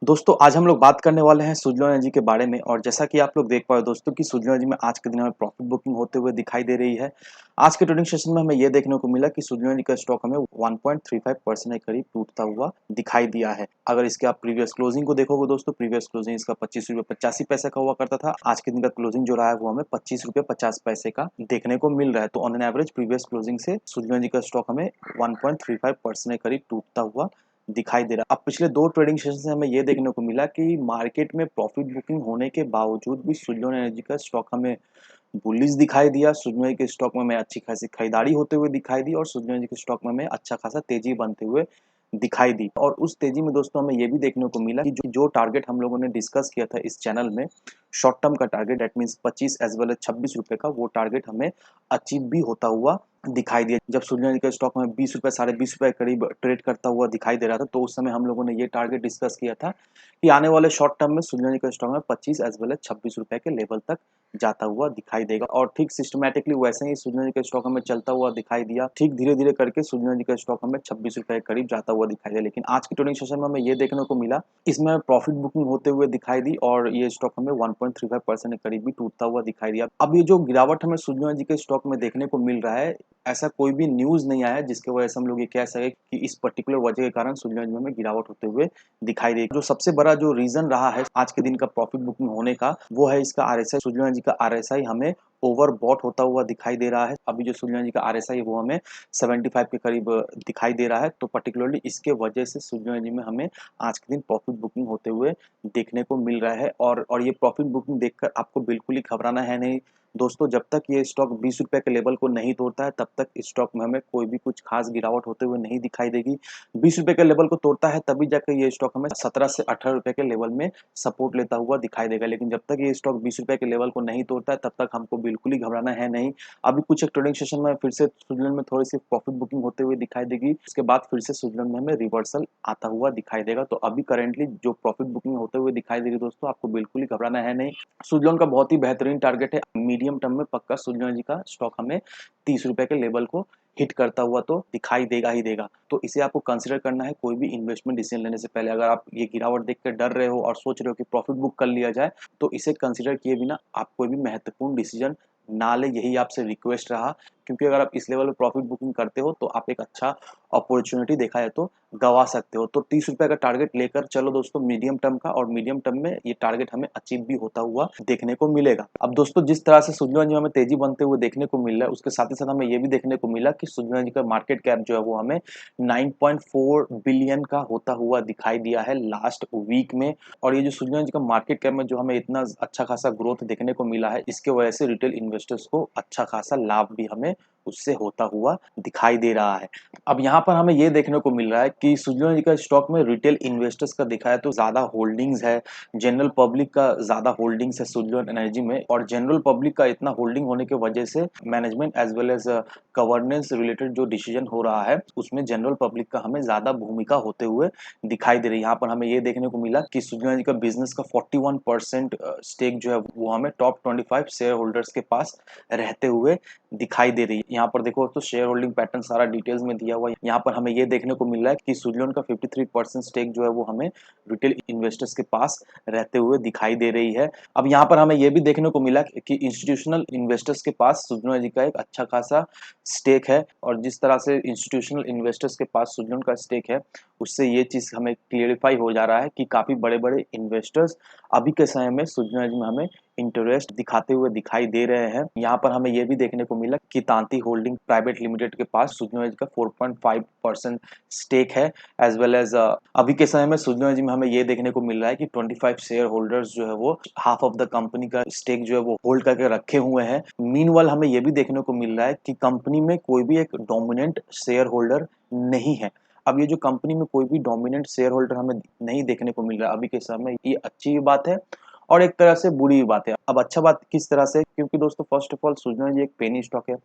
दोस्तों आज हम लोग बात करने वाले हैं सुज़लोन एनर्जी के बारे में और जैसा कि आप लोग देख पा रहे हो दोस्तों कि सुज़लोन एनर्जी में आज के दिन हमें प्रॉफिट बुकिंग होते हुए दिखाई दे रही है। आज के ट्रेडिंग सेशन में हमें ये देखने को मिला कि सुज़लोन एनर्जी का स्टॉक हमें 1.35% के करीब टूटता हुआ दिखाई दिया है। अगर इसके आप प्रीवियस क्लोजिंग को देखोगे दोस्तों, प्रीवियस क्लोजिंग इसका 25 रुपये 85 पैसे का हुआ करता था। आज के दिन का क्लोजिंग जो रहा है वो हमें 25 रुपये 50 पैसे का देखने को मिल रहा है। तो on an average previous closing से सुज़लोन एनर्जी का स्टॉक हमें 1.35% के करीब टूटता हुआ दिखाई दे रहा है। अब पिछले 2 ट्रेडिंग सेशन से हमें ये देखने को मिला कि मार्केट में प्रॉफिट बुकिंग होने के बावजूद भी सुज़लोन एनर्जी का स्टॉक हमें बुलिश दिखाई दिया। सुज़लोन एनर्जी के स्टॉक में हमें अच्छी खासी खरीदारी होते हुए दिखाई दी और सुज़लोन एनर्जी के स्टॉक में हमें अच्छा खासा तेजी बनते हुए दिखाई दी। और उस तेजी में दोस्तों हमें ये भी देखने को मिला कि जो टारगेट हम लोगों ने डिस्कस किया था इस चैनल में, शॉर्ट टर्म का target that means 25 as well as 26 रुपए का, वो टारगेट हमें अचीव भी होता हुआ दिखाई दिया। जब सुज़लोन एनर्जी का स्टॉक में 20 रुपए, साढ़े 20 रुपए के करीब ट्रेड करता हुआ दिखाई दे रहा था, तो उस समय हम लोगों ने ये टारगेट डिस्कस किया था कि आने वाले शॉर्ट टर्म में सुज़लोन एनर्जी का स्टॉक में 25 एज़ वेल एज़ 26 रुपए के लेवल तक जाता हुआ दिखाई देगा। और ठीक सिस्टमैटिकली वैसे ही सुज़लोन एनर्जी का स्टॉक हमें चलता हुआ दिखाई दिया। ठीक धीरे-धीरे करके सुज़लोन एनर्जी का स्टॉक हमें 26 रुपए के करीब जाता हुआ दिखाई दिया। लेकिन आज की ट्रेडिंग सेशन में हमें ये देखने को मिला, इसमें प्रॉफिट बुकिंग होते हुए दिखाई दी और ये स्टॉक हमें 1.35% के करीब भी टूटता हुआ दिखाई दिया। अब ये जो गिरावट हमें सुज़लोन एनर्जी के स्टॉक में देखने को मिल रहा है, ऐसा कोई भी न्यूज़ नहीं आया है जिसकी वजह से हम लोग ये कह सकें कि इस पर्टिकुलर वजह के कारण सुज़लोन एनर्जी में हमें गिरावट होते हुए दिखाई देगी। जो सबसे बड़ा जो रीज़न रहा है आज के दिन का प्रॉफिट बुकिंग होने का, वो है इसका आरएसआई। सुज़लोन एनर्जी का आरएसआई हमें ओवरबॉट होता हुआ दिखाई दे रहा है। अभी जो सुज़लोन एनर्जी का आरएसआई है वो हमें 75 के करीब दिखाई दे रहा है। तो पर्टिकुलरली इसके वजह से सुज़लोन एनर्जी में हमें आज के दिन प्रॉफिट बुकिंग होते हुए देखने को मिल रहा है। और ये प्रॉफिट बुकिंग देखकर आपको बिल्कुल ही घबराना है नहीं दोस्तों। जब तक ये स्टॉक 20 रुपए के लेवल को नहीं तोड़ता है तब तक इस स्टॉक में हमें कोई भी कुछ खास गिरावट होते हुए नहीं दिखाई देगी। 20 रुपए के लेवल को तोड़ता है तभी जाकर ये स्टॉक हमें 17 से 18 रुपए के लेवल में सपोर्ट लेता हुआ दिखाई देगा। लेकिन जब तक ये स्टॉक 20 रुपए के लेवल को नहीं तोड़ता है तब तक हमको बिल्कुल ही घबराना है नहीं। अभी कुछ एक ट्रेडिंग सेशन में फिर से सुज़लोन में थोड़ी सी प्रॉफिट बुकिंग होते हुए दिखाई देगी। उसके बाद फिर से सुज़लोन में हमें रिवर्सल आता हुआ दिखाई देगा। तो अभी करेंटली जो प्रॉफिट बुकिंग होते हुए दिखाई दे रही है दोस्तों, आपको बिल्कुल ही घबराना है नहीं। सुज़लोन का बहुत ही बेहतरीन टारगेट है, मीडियम टर्म में पक्का सुज़लोन एनर्जी का स्टॉक हमें 30 रुपए के लेवल को हिट करता हुआ तो दिखाई देगा ही देगा। तो इसे आपको कंसीडर करना है कोई भी इन्वेस्टमेंट डिसीजन लेने से पहले। अगर आप ये गिरावट देख कर डर रहे हो और सोच रहे हो कि प्रॉफिट बुक कर लिया जाए, तो इसे कंसीडर किए बिना आप कोई भी महत्वपूर्ण डिसीजन ना ले, यही आपसे रिक्वेस्ट रहा। क्योंकि अगर आप इस लेवल पे प्रॉफिट बुकिंग करते हो तो आप एक अच्छा अपॉर्चुनिटी देखा जाए तो गवा सकते हो। तो 30 रुपए का टारगेट लेकर चलो दोस्तों मीडियम टर्म का, और मीडियम टर्म में ये टारगेट हमें अचीव भी होता हुआ देखने को मिलेगा। अब दोस्तों जिस तरह से सुज़लोन एनर्जी में तेजी बनते हुए देखने को मिल रहा है, उसके साथ ही साथ हमें ये भी देखने को मिला कि सुज़लोन एनर्जी का मार्केट कैप जो है वो हमें 9.4 बिलियन का होता हुआ दिखाई दिया है लास्ट वीक में। और ये जो सुज़लोन एनर्जी का मार्केट कैप में जो हमें इतना अच्छा खासा ग्रोथ देखने को मिला है, इसके वजह से रिटेल इन्वेस्टर्स को अच्छा खासा लाभ भी हमें उससे होता हुआ दिखाई दे रहा है। अब यहाँ पर हमें ये देखने को मिल रहा है कि सुज़लोन एनर्जी का स्टॉक में रिटेल इन्वेस्टर्स का दिखा है तो ज़्यादा होल्डिंग्स है, जनरल पब्लिक का ज़्यादा होल्डिंग्स है सुज़लोन एनर्जी में। और जनरल पब्लिक का इतना होल्डिंग होने की वजह से management as well as governance related जो डिसीजन हो रहा है उसमें जनरल पब्लिक का हमें ज़्यादा भूमिका होते हुए दिखाई दे रही है। यहाँ पर हमें ये देखने को मिला कि सुज़लोन एनर्जी का बिजनेस का 41% स्टेक जो है वो हमें टॉप 25 शेयर होल्डर्स के पास रहते हुए दिखाई दे रही है। यहाँ पर देखो तो शेयर होल्डिंग पैटर्न सारा डिटेल्स में दिया हुआ है। यहाँ पर हमें ये देखने को मिल रहा है कि सुज़लोन का 53% स्टेक जो है वो हमें रिटेल इन्वेस्टर्स के पास रहते हुए दिखाई दे रही है। अब यहाँ पर हमें ये भी देखने को मिला कि इंस्टीट्यूशनल इन्वेस्टर्स के पास सुज़लोन एनर्जी का एक अच्छा खासा स्टेक है। और जिस तरह से इंस्टीट्यूशनल इन्वेस्टर्स के पास सुज़लोन का स्टेक है, उससे ये चीज़ हमें क्लियरिफाई हो जा रहा है कि काफ़ी बड़े-बड़े इन्वेस्टर्स अभी के समय में सुज़लोन एनर्जी में हमें इंटरेस्ट दिखाते हुए दिखाई दे रहे हैं। यहाँ पर हमें ये भी देखने को मिला कि तांती होल्डिंग प्राइवेट लिमिटेड के पास सुज़लोन एनर्जी का 4.5% स्टेक है। एज वेल एज अभी के समय में सुज़लोन एनर्जी में हमें ये देखने को मिल रहा है कि 25 शेयर होल्डर्स जो है वो हाफ ऑफ द कंपनी का स्टेक जो है वो होल्ड करके रखे हुए हैं। मीनवाइल हमें ये भी देखने को मिल रहा है कि कंपनी में कोई भी एक डोमिनेंट शेयर होल्डर नहीं है। अब ये जो कंपनी में कोई भी डोमिनेंट शेयर होल्डर हमें नहीं देखने को मिल रहा है अभी के समय, ये अच्छी बात है और एक तरह से बुरी बात है। अब अच्छा बात किस तरह से, क्योंकि दोस्तों first of all Suzlon energy एक पेनी स्टॉक है।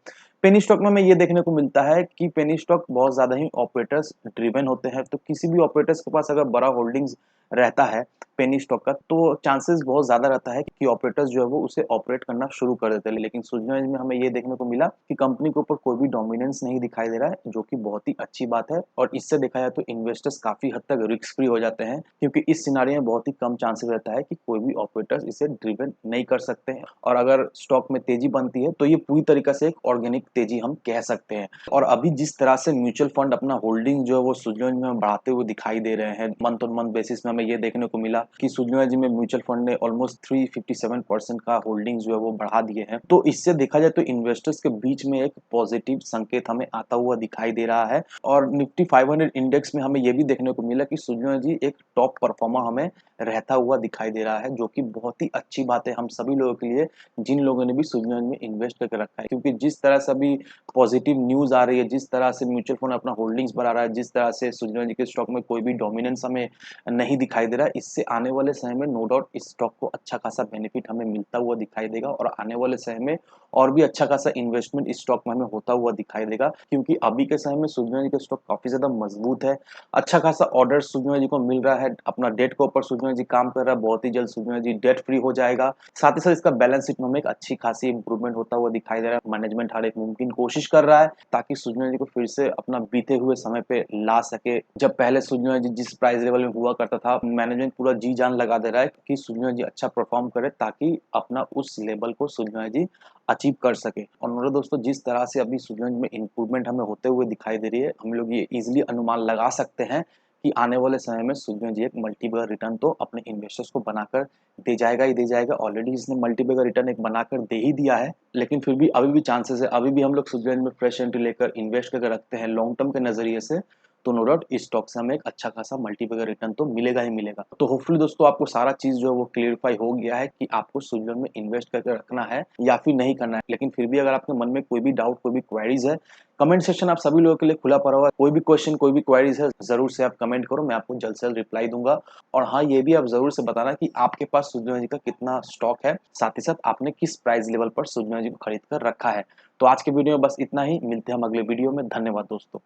पेनी स्टॉक में हमें ये देखने को मिलता है कि पेनी स्टॉक बहुत ज़्यादा ही ऑपरेटर्स ड्रिवन होते हैं। तो किसी भी ऑपरेटर्स के पास अगर बड़ा होल्डिंग्स रहता है पेनी स्टॉक का, तो चांसेस बहुत ज़्यादा रहता है कि ऑपरेटर्स जो है वो उसे ऑपरेट करना शुरू कर देते हैं। लेकिन सुजलॉन एनर्जी में हमें ये देखने को मिला कि कंपनी के ऊपर कोई भी डोमिनेंस नहीं दिखाई दे रहा है, जो कि बहुत ही अच्छी बात है। और इससे देखा जाए तो इन्वेस्टर्स काफ़ी हद तक रिस्क फ्री हो जाते हैं, क्योंकि इस सिनेरियो में बहुत ही कम चांसेस रहता है कि कोई भी ऑपरेटर्स इसे ड्रिवन नहीं कर सकते हैं। और अगर स्टॉक में तेजी बनती है तो ये पूरी तरीके से एक ऑर्गेनिक तेजी हम कह सकते हैं। और अभी जिस तरह से म्यूचुअल फंड अपना होल्डिंग जो है वो सुजलॉन में बढ़ाते हुए दिखाई दे रहे हैं, मंथ ऑन मंथ बेसिस में हमें ये देखने को मिला कि सुजलॉन एनर्जी में म्यूचुअल फंड ने ऑलमोस्ट 357% का होल्डिंग जो है वो बढ़ा दिए हैं। तो इससे देखा जाए तो इन्वेस्टर्स के बीच में एक पॉजिटिव संकेत हमें आता हुआ दिखाई दे रहा है। और निफ्टी 500 इंडेक्स में हमें ये भी देखने को मिला कि सुजलॉन एनर्जी एक टॉप परफॉर्मर हमें रहता हुआ दिखाई दे रहा है, जो कि बहुत ही अच्छी बात है हम सभी लोगों के लिए जिन लोगों ने भी सुजलॉन एनर्जी में इन्वेस्ट करके रखा है। क्योंकि जिस तरह से अभी पॉजिटिव न्यूज आ रही है, जिस तरह से म्यूचुअल फंड अपना होल्डिंग्स बढ़ा रहा है, जिस तरह से सुजलॉन एनर्जी के स्टॉक में कोई भी डोमिनेंस हमें नहीं दिखाई दे रहा है, इससे आने वाले समय में नो डाउट इस स्टॉक को अच्छा खासा बेनिफिट हमें मिलता हुआ दिखाई देगा। और आने वाले समय में और भी अच्छा खासा इन्वेस्टमेंट इस स्टॉक में हमें होता हुआ दिखाई देगा, क्योंकि अभी के समय में सुजलॉन एनर्जी का स्टॉक काफी ज्यादा मजबूत है। अच्छा खासा ऑर्डर सुजलॉन एनर्जी को मिल रहा है, अपना डेट के ऊपर सुजलॉन एनर्जी काम कर रहा है, बहुत ही जल्द सुजलॉन एनर्जी डेट फ्री हो जाएगा। साथ ही साथ इसका बैलेंस शीट में हमें एक अच्छी खासी इंप्रूवमेंट होता हुआ दिखाई दे रहा है। मैनेजमेंट हर एक मुमकिन कोशिश कर रहा है ताकि सुजलॉन एनर्जी को फिर से अपना बीते हुए समय पे ला सके। जब पहले सुजलॉन एनर्जी जिस प्राइस लेवल में हुआ करता था, मैनेजमेंट पूरा जी जान लगा दे रहा है कि सुजलॉन एनर्जी अच्छा परफॉर्म करे ताकि अपना उस लेवल को सुजलॉन एनर्जी अचीव कर सके। और मेरे दोस्तों, जिस तरह से अभी सुजलॉन में इंप्रूवमेंट हमें होते हुए दिखाई दे रही है, हम लोग ये इजीली अनुमान लगा सकते हैं कि आने वाले समय में सुजलॉन जी एक मल्टीबैगर रिटर्न तो अपने इन्वेस्टर्स को बनाकर दे जाएगा ही दे जाएगा। ऑलरेडी इसने मल्टीबैगर रिटर्न एक बनाकर दे ही दिया है, लेकिन फिर भी अभी भी चांसेस है, अभी भी हम लोग सुजलॉन में फ्रेश एंट्री लेकर इन्वेस्ट करके रखते हैं लॉन्ग टर्म के नजरिए से, तो नो डाउट इस स्टॉक से हमें एक अच्छा खासा मल्टीबैगर रिटर्न तो मिलेगा ही मिलेगा। तो होपफुली दोस्तों आपको सारा चीज जो है वो क्लियरफाई हो गया है कि आपको सुजलॉन में इन्वेस्ट करके रखना है या फिर नहीं करना है। लेकिन फिर भी अगर आपके मन में कोई भी डाउट, कोई भी क्वेरीज है, कमेंट सेक्शन आप सभी लोगों के लिए खुला पड़ा हुआ है। कोई भी क्वेश्चन, कोई भी क्वेरीज है, जरूर से आप कमेंट करो, मैं आपको जल्द से जल्द रिप्लाई दूंगा। और हाँ, ये भी आप जरूर से बताना कि आपके पास सुजलॉन एनर्जी का कितना स्टॉक है, साथ ही साथ आपने किस प्राइस लेवल पर सुजलॉन एनर्जी को खरीद कर रखा है। तो आज के वीडियो में बस इतना ही, मिलते हैं हम अगले वीडियो में। धन्यवाद दोस्तों।